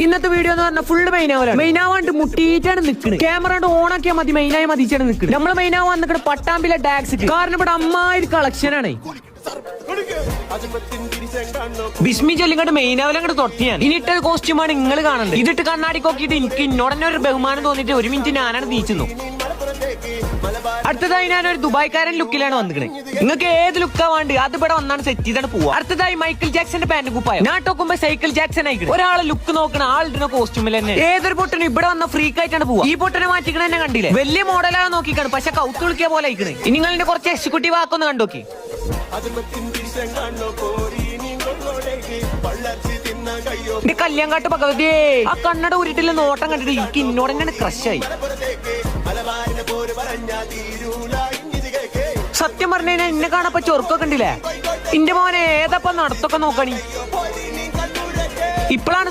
ഇന്നത്തെ വീഡിയോ എന്ന് പറഞ്ഞാൽ ഫുള്ള് മെയിനാവലാണ്. മെയിനാവാണ്ട് മുട്ടിയിട്ടാണ് നിൽക്കുന്നത്. ക്യാമറ ഓൺ ആക്കിയാൽ മതി, മെയിനായി മതിച്ചാണ് നിൽക്കുന്നത്. നമ്മള് മെയിനാവാൻ നിൽക്കുന്നത് പട്ടാമ്പിലെ ടാക്സ്. കാരണം ഇവിടെ അമ്മായൊരു കളക്ഷനാണ്. ബിസ്മി ചൊല്ലിങ്ങോട്ട് മെയിനാവലങ്ങോട്ട് തൊട്ടിയാണ്. ഇനിയിട്ട കോസ്റ്റ്യൂമാണ് നിങ്ങൾ കാണുന്നത്. ഇതിട്ട് കണ്ണാടി നോക്കിയിട്ട് എനിക്ക് ഇന്നോടന്നെ ഒരു ബഹുമാനം തോന്നിട്ട് ഒരു മിനിറ്റ് ഞാനാണ് തീച്ചുന്നു. അടുത്തതായി ഞാൻ ഒരു ദുബായ്ക്കാരൻ ലുക്കിലാണ് വന്നിരിക്കുന്നത്. നിങ്ങൾക്ക് ഏത് ലുക്കാ വേണ്ടി അത് ഇവിടെ വന്നാണ് സെറ്റ് ചെയ്താണ് പോവുക. അടുത്തതായി മൈക്കിൾ ജാക്സന്റെ പാന്റ് കുപ്പായ. ഞാൻ ടോക്കുമ്പോ സൈക്കിൾ ജാക്സൺ ആയിക്കണം. ഒരാളെ ലുക്ക് നോക്കണ ആളിടുന്ന കോസ്റ്റ്യൂമിൽ തന്നെ ഏതൊരു പൊട്ടനും ഇവിടെ വന്ന ഫ്രീക്ക് ആയിട്ടാണ് പോവുക. ഈ പൊട്ടനെ മാറ്റിക്കണ തന്നെ കണ്ടില്ലേ? വലിയ മോഡലാണ് നോക്കിക്കാണ്, പക്ഷെ കൗത്ത് വിളിക്കിയ പോലെ ആയിക്കണേ. ഇനി നിങ്ങളുടെ കുറച്ച് എക്സിക്യൂട്ടീവ് ആക്കൊന്ന് കണ്ടോക്കി. കല്യാങ്കാട്ട് പകവതിയേ ആ കണ്ണട ഉരുട്ടിലെ നോട്ടം കണ്ടിട്ട് എനിക്ക് ഇന്നോട് തന്നെയാണ് ക്രഷായി. സത്യം പറഞ്ഞു കഴിഞ്ഞാൽ എന്നെ കാണപ്പോ ചൊറുക്കൊക്കെ ഉണ്ടില്ലേ? ഇന്റെ മോനെ ഏതപ്പ നടത്തൊക്കെ നോക്കണി. ഇപ്പോഴാണ്